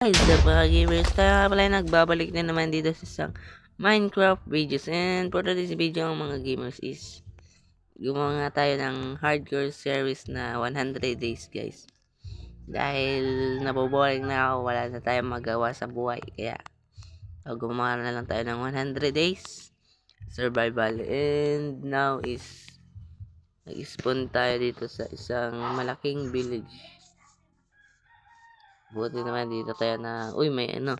Guys, sa mga gamers, tayo nga pala nagbabalik na naman dito sa isang Minecraft videos. And for today's video, ang mga gamers is gumawa nga tayo ng hardcore series na 100 days, guys. Dahil naboboring na ako, wala na tayong magawa sa buhay. Kaya gumawa na lang tayo ng 100 days survival. And now is nag-spawn tayo dito sa isang malaking village. Buti naman dito tayo na, uy, may ano,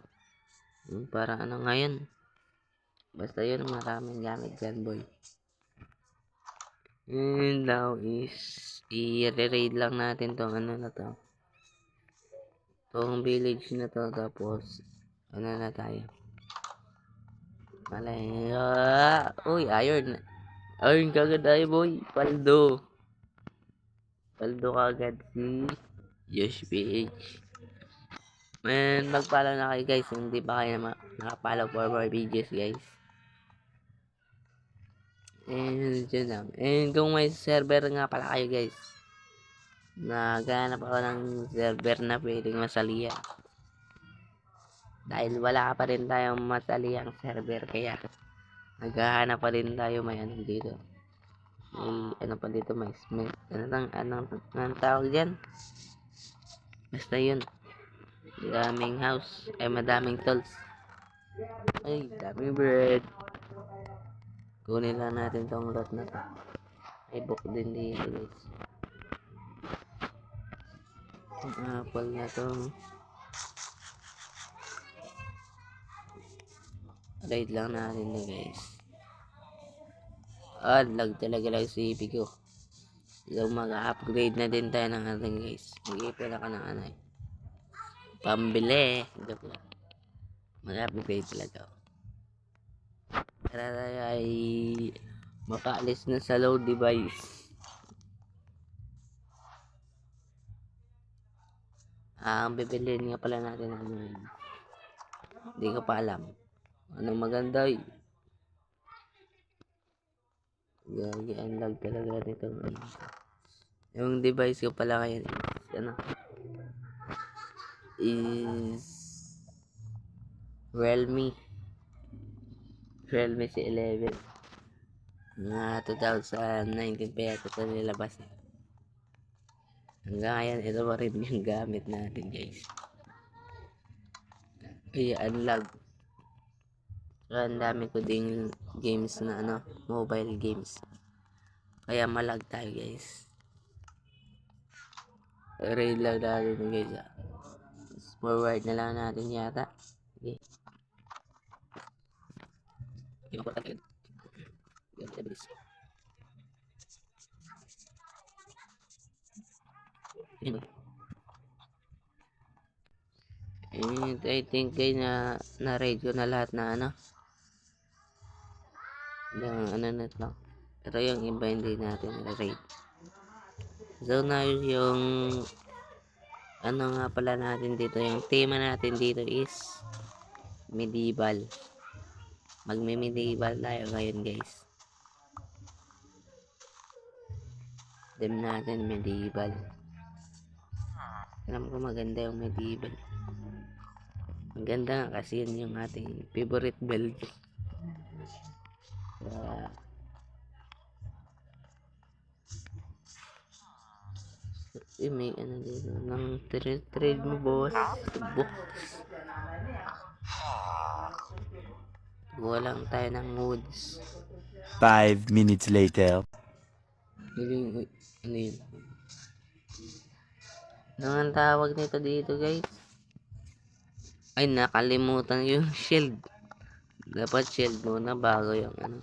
parang ano ngayon. Basta yun, maraming gamit dyan, boy. And now is, i-raid lang natin tong ano na to. Tong village na to, tapos, ano na tayo. Malaya. Uy, iron. Iron kagad tayo, boy. Paldo. Paldo kagad si Josh PH. And mag-follow na kayo, guys. Hindi pa kayo nakapollow for more videos, guys. And yun lang. And kung may server nga pala kayo, guys, naghahanap ako ng server na pwedeng masalihan. Dahil wala pa rin tayong masalihang server, kaya naghahanap pa rin tayo. May ano dito. May ano pa dito, may smith. Anong tawag dyan? Basta yun. Daming house. Ay, madaming tools. Ay, daming bread. Kunin lang natin tong lot na to. May book din dito, guys. Yung apple na to. Raid lang natin na, guys. Lag talaga lang si EP ko. So mag-upgrade na din tayo ng ating, guys. Mag-ipila ka ng ano eh. Pambili. Mag-upgrade talaga. Tara tayo ay makaalis na sa load device. Ang bibilin nga pala natin ano yun. Hindi ko pa alam. Anong maganda eh. Gagi, ang lag talaga nito. Yung device ko pala ngayon is ano is Realme C11 na 2019 pa yata ito nilabas eh. Hanggang ngayon ito pa rin yung gamit natin, guys. Ay, unlag. So, ang dami ko ding games na ano, mobile games. Kaya malag tayo, guys. Raid lang natin, guys. Forward na lang natin yata. Okay. Yung ako tayo. Yung bilis. And I think guys na raid ko na lahat na ano. Yung ano na lang. Pero yung iba hindi natin raid. So na yung ano nga pala natin dito, yung tema natin dito is medieval. Magme-medieval tayo ngayon, guys. Dem natin medieval. Alam ko maganda yung medieval. Maganda nga kasi yun yung ating favorite build. May ano dito ng trade mo, boss. Books. Walang tayo ng woods. 5 minutes later. Ano yun? Ano ang tawag nito dito, guys? Ay, nakalimutan yung shield. Dapat shield muna bago yung ano.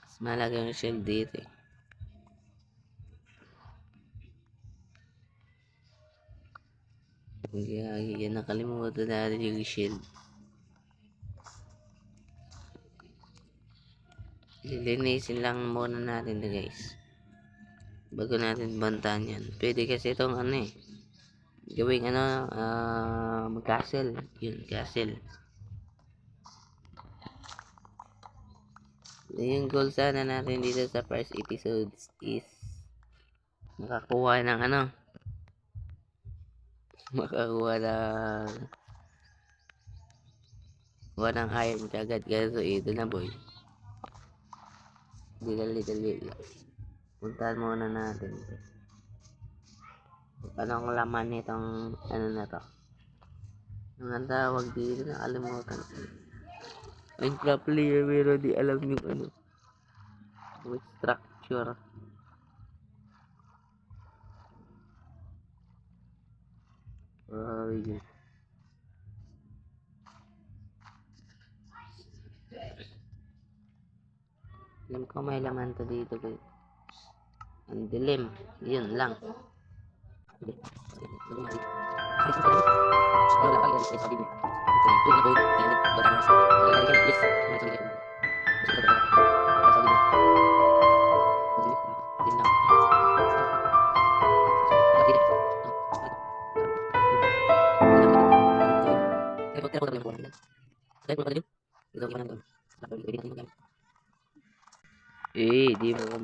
Mas malaki yung shield dito eh. Kaya nakalimutan natin yung shield. Lilinisin lang muna natin to, guys. Bago natin bantahan yan. Pwede kasi itong ano eh. Gawing ano, castle. Yun, castle. Yung goal sana natin dito sa first episodes is makakuha ng ano, makakuha ng iron kagad. Kaya so ito na boy. Dali lang. Puntahan muna natin. Anong laman nitong ano na to? Ang tawag dito, nakalimutan. Minecraft player pero di alam yung ano. With structure. Yun. Alam ko may laman to dito guys. Ang dilim. Yun lang. Di mo.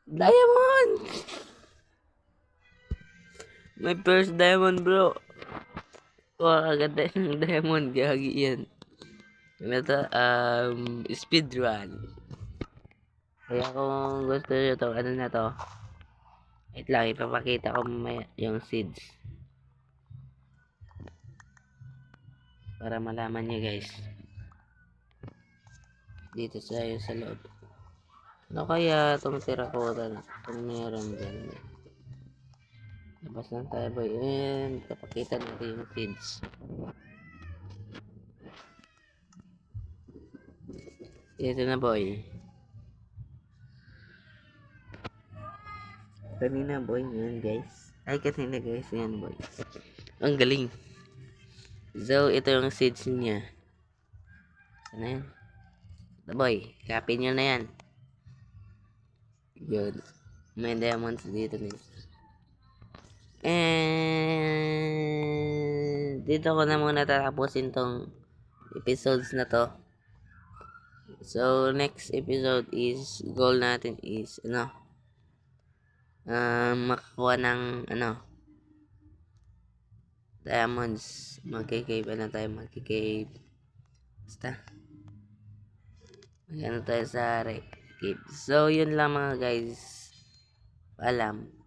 Diamond! My first diamond, bro. Wah, ganda ng diamond. Gagi yan. Ano to? Speedrun. Kaya kung gusto nyo to, ano na to? Wait lang, ipapakita ko mamaya yung seeds. Para malaman nyo guys. Dito tayo sa loob. Ano kaya itong terracotta na? Kung meron dyan. Labas lang tayo boy. And kapakita natin yung seeds. Ito na boy. Kanina boy. Yan guys. Ay kanina guys. Yan boy. Ang galing. So ito yung seeds niya. Sana yan? Ito boy. Copy nyo na yan. Yun. May diamonds dito na. And dito ko na muna tatapusin tong episodes na to. So next episode is goal natin is makakuha ng diamonds. Magkikave basta tayo sa cave. So yun lang mga guys. Paalam.